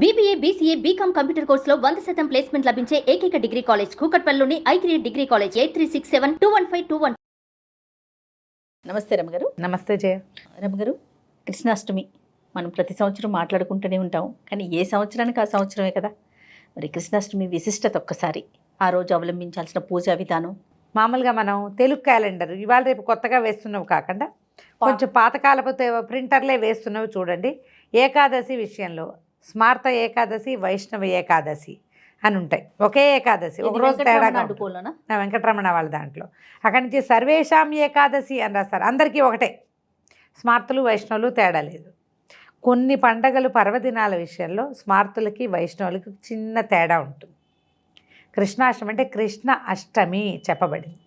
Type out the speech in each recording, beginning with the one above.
BBA, BCA, BCom computer కోర్సులో 100% placement లభించే ఏకైక డిగ్రీ కాలేజ్ కూకట్పల్లిలోని i3 డిగ్రీ కాలేజ్ 8367215215. నమస్తే రమగారు. నమస్తే జయ. రమగారు, కృష్ణాష్టమి మనం ప్రతి సంవత్సరం మాట్లాడుకుంటూనే ఉంటాం, కానీ ఏ సంవత్సరానికి ఆ సంవత్సరమే కదా. మరి కృష్ణాష్టమి విశిష్టత ఒక్కసారి, ఆ రోజు అవలంబించాల్సిన పూజా విధానం. మామూలుగా మనం తెలుగు క్యాలెండర్ ఇవాళ రేపు కొత్తగా వేస్తున్నవి కాకుండా కొంచెం పాతకాలపు ప్రింటర్లే వేస్తున్నవి చూడండి. ఏకాదశి విషయంలో స్మార్త ఏకాదశి, వైష్ణవ ఏకాదశి అని ఉంటాయి. ఒకే ఏకాదశి, ఒకరోజు తేడాగా. వెంకటరమణ వాళ్ళ దాంట్లో అక్కడి నుంచి సర్వేషాం ఏకాదశి అని రాస్తారు. అందరికీ ఒకటే, స్మార్తులు వైష్ణవులు తేడా లేదు. కొన్ని పండగలు పర్వదినాల విషయంలో స్మార్తులకి వైష్ణవులకి చిన్న తేడా ఉంటుంది. కృష్ణాష్టమి అంటే కృష్ణ అష్టమి చెప్పబడింది.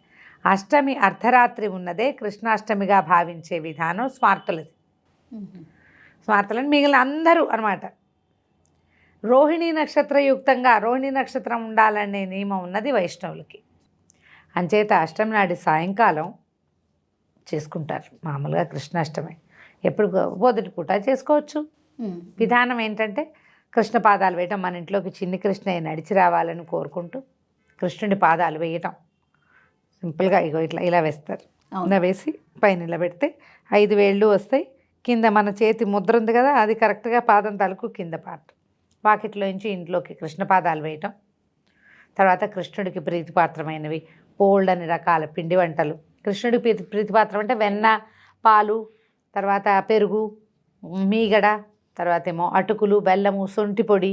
అష్టమి అర్ధరాత్రి ఉన్నదే కృష్ణాష్టమిగా భావించే విధానం స్మార్తులది. స్మార్తులని మిగిలిన అందరూ అనమాట. రోహిణీ నక్షత్రయుక్తంగా రోహిణీ నక్షత్రం ఉండాలనే నియమం ఉన్నది వైష్ణవులకి. అంచేత అష్టమి నాటి సాయంకాలం చేసుకుంటారు మామూలుగా కృష్ణాష్టమి. ఎప్పుడు పొద్దుటి పూట చేసుకోవచ్చు. విధానం ఏంటంటే కృష్ణ పాదాలు వేయటం, మన ఇంట్లోకి చిన్ని కృష్ణయ్య నడిచి రావాలని కోరుకుంటూ కృష్ణుడి పాదాలు వేయటం. సింపుల్గా ఇలా వేస్తారు. ఇలా వేసి పైన నిలబెడితే 5 వేళ్ళు వస్తాయి. కింద మన చేతి ముద్ర ఉంది కదా, అది కరెక్ట్గా పాదం తలకు కింద పార్ట్. వాకిట్లోంచి ఇంట్లోకి కృష్ణ పాదాలు వేయటం. తర్వాత కృష్ణుడికి ప్రీతిపాత్రమైనవి బోల్డని రకాల పిండి వంటలు. కృష్ణుడికి ప్రీతిపాత్రం అంటే వెన్న, పాలు, తర్వాత పెరుగు, మీగడ, తర్వాత ఏమో అటుకులు, బెల్లము, సొంటి పొడి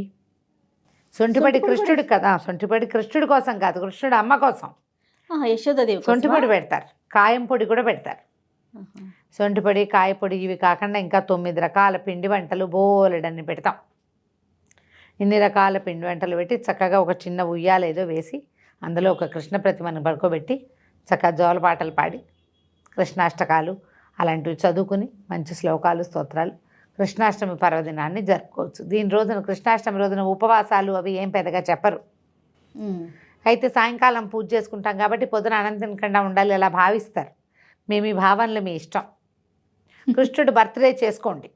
కృష్ణుడికి కదా. సొంటి పొడి కృష్ణుడి కోసం కాదు, కృష్ణుడు అమ్మ కోసం. యశోదాదేవి సొంటి పొడి పెడతారు, కాయం పొడి కూడా పెడతారు. సొంటి పొడి, కాయపొడి ఇవి కాకుండా ఇంకా 9 రకాల పిండి వంటలు బోలెడన్ని పెడతాం. ఇన్ని రకాల పిండి వంటలు పెట్టి చక్కగా ఒక చిన్న ఉయ్యాల ఏదో వేసి అందులో ఒక కృష్ణ ప్రతిమను పడుకోబెట్టి చక్కగా జోలపాటలు పాడి కృష్ణాష్టకాలు అలాంటివి చదువుకుని మంచి శ్లోకాలు, స్తోత్రాలు కృష్ణాష్టమి పర్వదినాన్ని జరుపుకోవచ్చు. దీని రోజున కృష్ణాష్టమి రోజున ఉపవాసాలు అవి ఏం పెద్దగా చెప్పరు. అయితే సాయంకాలం పూజ చేసుకుంటాం కాబట్టి పొద్దున అన్నం తినకుండా ఉండాలి అలా భావిస్తారు. మేము ఈ భావనలు మీ ఇష్టం. కృష్ణుడు బర్త్డే చేసుకోండి.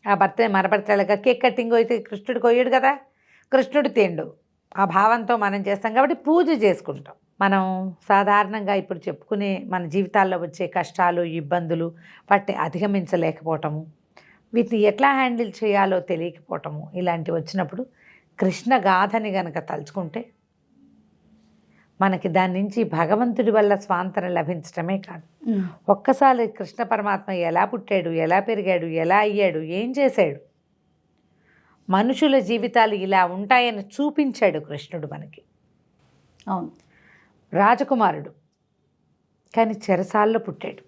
ఆ బర్త్డే మన బర్త్డేలాగా కేక్ కట్టింగ్ అయితే కృష్ణుడు కొయ్యడు కదా, కృష్ణుడు తిండు. ఆ భావంతో మనం చేస్తాం కాబట్టి పూజ చేసుకుంటాం. మనం సాధారణంగా ఇప్పుడు చెప్పుకునే మన జీవితాల్లో వచ్చే కష్టాలు, ఇబ్బందులు వాటిని అధిగమించలేకపోవటము, వీటిని ఎట్లా హ్యాండిల్ చేయాలో తెలియకపోవటము, ఇలాంటివి వచ్చినప్పుడు కృష్ణ గాథని గనక తలుచుకుంటే మనకి దాని నుంచి భగవంతుడి వల్ల స్వాంతన లభించటమే కాదు, ఒక్కసారి కృష్ణ పరమాత్మ ఎలా పుట్టాడు, ఎలా పెరిగాడు, ఎలా అయ్యాడు, ఏం చేశాడు, మనుషుల జీవితాలు ఇలా ఉంటాయని చూపించాడు కృష్ణుడు మనకి. అవును, రాజకుమారుడు కానీ చెరసాల్లో పుట్టాడు.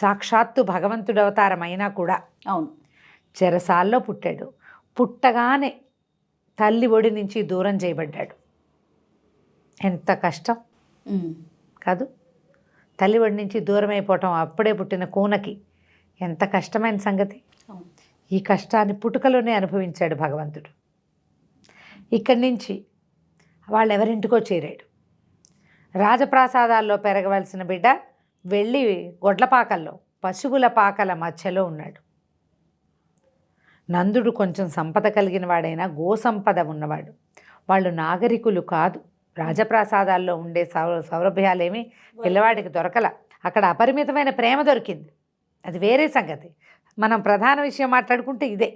సాక్షాత్తు భగవంతుడు అవతారం అయినా కూడా అవును చెరసాల్లో పుట్టాడు. పుట్టగానే తల్లి ఒడి నుంచి దూరం చేయబడ్డాడు. ఎంత కష్టం కాదు, తల్లి ఒడి నుంచి దూరం అయిపోవటం అప్పుడే పుట్టిన కూనకి ఎంత కష్టమైన సంగతి. ఈ కష్టాన్ని పుట్టుకలోనే అనుభవించాడు భగవంతుడు. ఇక్కడి నుంచి వాళ్ళెవరింటికో చేరాడు. రాజప్రాసాదాల్లో పెరగవలసిన బిడ్డ వెళ్ళి గొడ్లపాకల్లో పశువుల పాకల మధ్యలో ఉన్నాడు. నందుడు కొంచెం సంపద కలిగిన వాడైనా గోసంపద ఉన్నవాడు. వాళ్ళు నాగరికులు కాదు. రాజప్రాసాదాల్లో ఉండే సౌరభ్యాలేమి పిల్లవాడికి దొరకల. అక్కడ అపరిమితమైన ప్రేమ దొరికింది, అది వేరే సంగతి. మనం ప్రధాన విషయం మాట్లాడుకుంటే ఇదే.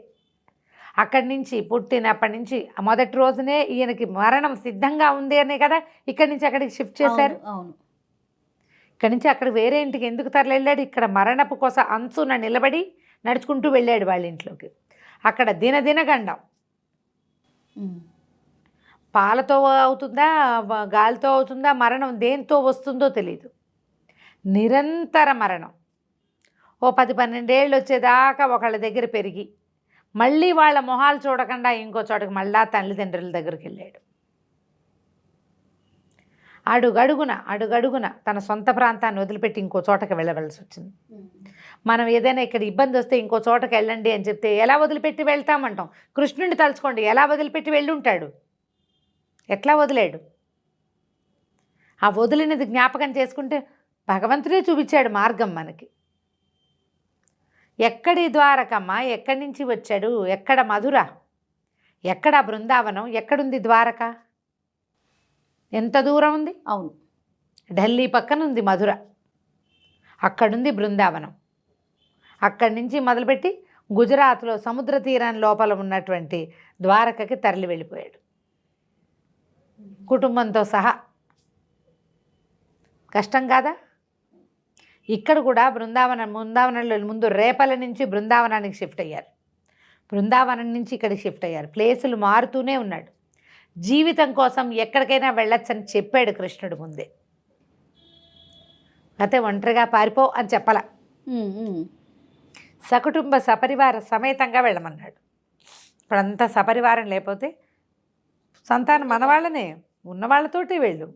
అక్కడి నుంచి పుట్టినప్పటి నుంచి మొదటి రోజునే ఈయనకి మరణం సిద్ధంగా ఉంది అనే కదా ఇక్కడి నుంచి అక్కడికి షిఫ్ట్ చేశారు. అవును, ఇక్కడి నుంచి అక్కడ వేరే ఇంటికి ఎందుకు తరలి ఇక్కడ మరణపు కోసం అంచున నిలబడి నడుచుకుంటూ వెళ్ళాడు వాళ్ళ ఇంట్లోకి. అక్కడ దినదినగండం. పాలతో అవుతుందా, గాలితో అవుతుందా, మరణం దేంతో వస్తుందో తెలియదు. నిరంతర మరణం. ఓ 10-12 ఏళ్ళు వచ్చేదాకా ఒకళ్ళ దగ్గర పెరిగి మళ్ళీ వాళ్ళ మొహాలు చూడకుండా ఇంకో చోటకి మళ్ళా తల్లిదండ్రుల దగ్గరికి వెళ్ళాడు. అడుగడుగున తన సొంత ప్రాంతాన్ని వదిలిపెట్టి ఇంకో చోటకి వెళ్ళవలసి వచ్చింది. మనం ఏదైనా ఇక్కడ ఇబ్బంది వస్తే ఇంకో చోటకి వెళ్ళండి అని చెప్తే ఎలా వదిలిపెట్టి వెళ్తామంటాం. కృష్ణుడిని తలుచుకోండి, ఎలా వదిలిపెట్టి వెళ్ళి ఉంటాడు, ఎట్లా వదిలేడు. ఆ వదిలినది జ్ఞాపకం చేసుకుంటే భగవంతుడే చూపించాడు మార్గం మనకి. ఎక్కడి ద్వారకమ్మ, ఎక్కడి నుంచి వచ్చాడు, ఎక్కడ మధుర, ఎక్కడ బృందావనం, ఎక్కడుంది ద్వారక? ఎంత దూరం ఉంది? అవును. ఢిల్లీ పక్కన ఉంది మధుర, అక్కడుంది బృందావనం. అక్కడి నుంచి మొదలుపెట్టి గుజరాత్లో సముద్ర తీరం లోపల ఉన్నటువంటి ద్వారకకి తరలి వెళ్ళిపోయాడు కుటుంబంతో సహా. కష్టం కాదా? ఇక్కడ కూడా బృందావనంలో ముందు రేపల నుంచి బృందావనానికి షిఫ్ట్ అయ్యారు, బృందావనం నుంచి ఇక్కడికి షిఫ్ట్ అయ్యారు. ప్లేసులు మారుతూనే ఉన్నాడు. జీవితం కోసం ఎక్కడికైనా వెళ్ళొచ్చని చెప్పాడు కృష్ణుడు ముందే. అయితే ఒంటరిగా పారిపో అని చెప్పాల, సకుటుంబ సపరివార సమేతంగా వెళ్ళమన్నాడు. ఇప్పుడంతా సపరివారం లేకపోతే సంతానం మనవాళ్ళనే, ఉన్నవాళ్ళతోటి వెళ్ళు.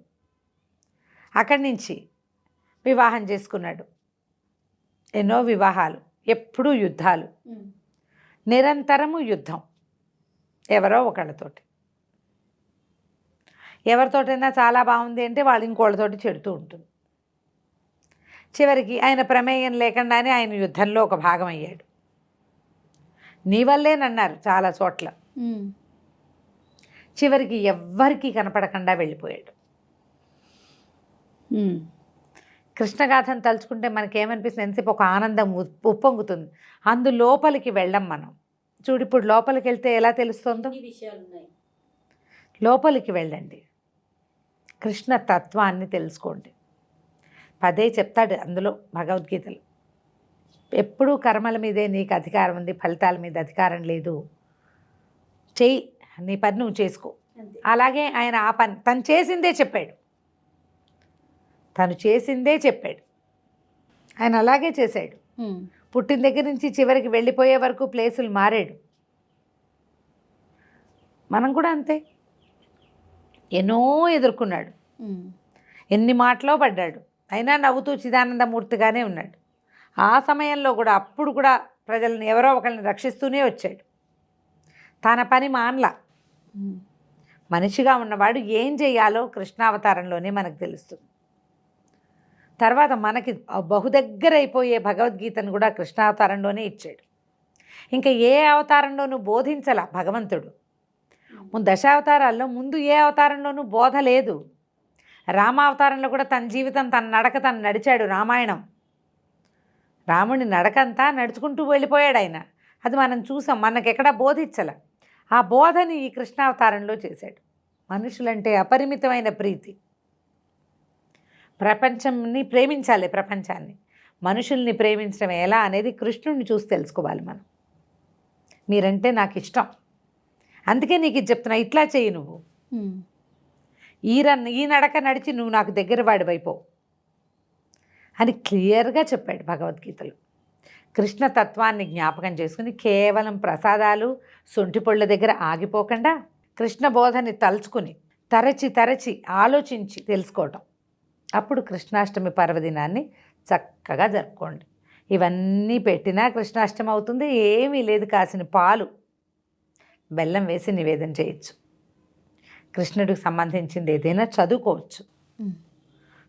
అక్కడి నుంచి వివాహం చేసుకున్నాడు. ఎన్నో వివాహాలు, ఎప్పుడూ యుద్ధాలు, నిరంతరము యుద్ధం ఎవరో ఒకళ్ళతోటి. ఎవరితోటైనా చాలా బాగుంది అంటే వాళ్ళు ఇంకోళ్ళతోటి చెడుతూ ఉంటుంది. చివరికి ఆయన ప్రమేయం లేకుండానే ఆయన యుద్ధంలో ఒక భాగం అయ్యాడు. నీ వల్లేనన్నారు చాలా చోట్ల. చివరికి ఎవ్వరికీ కనపడకుండా వెళ్ళిపోయాడు. కృష్ణగాథను తలుచుకుంటే మనకేమనిపిస్తుంది? ఎంతసేపు ఒక ఆనందం ఉప్పొంగుతుంది. లోపలికి వెళ్ళం మనం. చూడు, ఇప్పుడు లోపలికి వెళ్తే ఎలా తెలుస్తుందో. లోపలికి వెళ్ళండి, కృష్ణ తత్వాన్ని తెలుసుకోండి. పదే చెప్తాడు అందులో భగవద్గీతలో, ఎప్పుడూ కర్మల మీదే నీకు అధికారం ఉంది, ఫలితాల మీద అధికారం లేదు. చెయ్యి, నీ పని నువ్వు చేసుకో. అలాగే ఆయన ఆ పని తను చేసిందే చెప్పాడు, ఆయన అలాగే చేశాడు. పుట్టిన దగ్గర నుంచి చివరికి వెళ్ళిపోయే వరకు ప్లేసులు మారాడు. మనం కూడా అంతే, ఎన్నో ఎదుర్కొన్నాడు, ఎన్ని మాటలో పడ్డాడు, అయినా నవ్వుతూ చిదానందమూర్తిగానే ఉన్నాడు. ఆ సమయంలో కూడా అప్పుడు కూడా ప్రజలను ఎవరో ఒకరిని రక్షిస్తూనే వచ్చాడు. తన పని మానలా. మనిషిగా ఉన్నవాడు ఏం చేయాలో కృష్ణావతారంలోనే మనకు తెలుస్తుంది. తర్వాత మనకి బహుదగ్గర అయిపోయే భగవద్గీతను కూడా కృష్ణావతారంలోనే ఇచ్చాడు. ఇంకా ఏ అవతారంలోనూ బోధించలా భగవంతుడు. దశావతారాల్లో ముందు ఏ అవతారంలోనూ బోధ లేదు. రామావతారంలో కూడా తన జీవితం, తన నడక తను నడిచాడు. రామాయణం రాముని నడకంతా నడుచుకుంటూ వెళ్ళిపోయాడు ఆయన. అది మనం చూసాం, మనకెక్కడా బోధించల. ఆ బోధని ఈ కృష్ణావతారంలో చేశాడు. మనుషులంటే అపరిమితమైన ప్రీతి. ప్రపంచాన్ని ప్రేమించాలి, ప్రపంచాన్ని, మనుషుల్ని ప్రేమించడం ఎలా అనేది కృష్ణుడిని చూసి తెలుసుకోవాలి మనం. మీరంటే నాకు ఇష్టం, అందుకే నీకు ఇది చెప్తున్నా, ఇట్లా చెయ్యి నువ్వు, ఈ నడక నడిచి నువ్వు నాకు దగ్గర వాడివైపో అని క్లియర్గా చెప్పాడు భగవద్గీతలో. కృష్ణతత్వాన్ని జ్ఞాపకం చేసుకుని కేవలం ప్రసాదాలు సొంటిపొళ్ళ దగ్గర ఆగిపోకుండా కృష్ణ బోధని తలుచుకుని తరచి ఆలోచించి తెలుసుకోవటం. అప్పుడు కృష్ణాష్టమి పర్వదినాన్ని చక్కగా జరుపుకోండి. ఇవన్నీ పెట్టినా కృష్ణాష్టమి అవుతుంది. ఏమీ లేదు, కాసిన పాలు బెల్లం వేసి నివేదన చేయొచ్చు. కృష్ణుడికి సంబంధించింది ఏదైనా చదువుకోవచ్చు.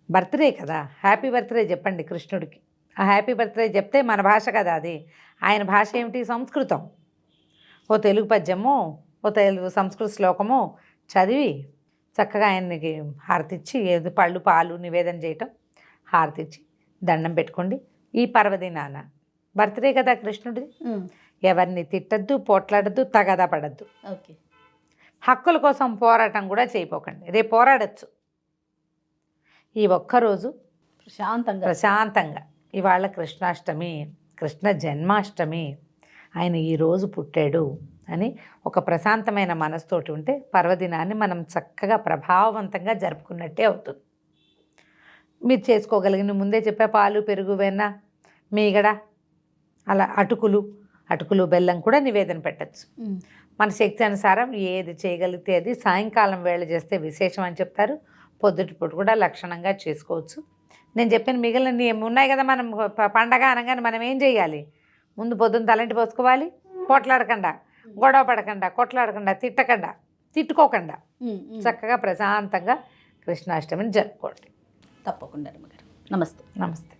బర్త్డే కదా, హ్యాపీ బర్త్డే చెప్పండి కృష్ణుడికి. ఆ హ్యాపీ బర్త్డే చెప్తే మన భాష కదా అది. ఆయన భాష ఏమిటి? సంస్కృతం. ఓ తెలుగు పద్యము, ఓ తెలుగు సంస్కృత శ్లోకము చదివి చక్కగా ఆయనకి హారతిచ్చి, ఏది పళ్ళు పాలు నివేదన చేయటం, హారతిచ్చి దండం పెట్టుకోండి. ఈ పర్వదినాన బర్త్డే కదా కృష్ణుడిది. ఎవరిని తిట్టద్దు, పోట్లాడద్దు, తగదా పడద్దు. ఓకే. హక్కుల కోసం పోరాటం కూడా చేయపోకండి. రేపు పోరాడచ్చు. ఈ ఒక్కరోజు ప్రశాంతంగా ఇవాళ కృష్ణాష్టమి, కృష్ణ జన్మాష్టమి, ఆయన ఈరోజు పుట్టాడు అని ఒక ప్రశాంతమైన మనసుతోటి ఉంటే పర్వదినాన్ని మనం చక్కగా ప్రభావవంతంగా జరుపుకున్నట్టే అవుతుంది. మీరు చేసుకోగలిగిన ముందే చెప్పే పాలు, పెరుగు, వెన్న, మీగడ, అలా అటుకులు బెల్లం కూడా నివేదన పెట్టచ్చు. మన శక్తి అనుసారం ఏది చేయగలిగితే అది. సాయంకాలం వేళ చేస్తే విశేషం అని చెప్తారు. పొద్దుటిపూట కూడా లక్షణంగా చేసుకోవచ్చు. నేను చెప్పిన మిగిలిన ఉన్నాయి కదా. మనం పండగ అనగానే మనం ఏం చేయాలి? ముందు పొద్దున్న తలంటి పోసుకోవాలి. పోట్లాడకుండా, గొడవ పడకుండా, కొట్లాడకుండా, తిట్టుకోకుండా చక్కగా ప్రశాంతంగా కృష్ణాష్టమిని జరుపుకోండి. తప్పకుండా. నమస్తే. నమస్తే.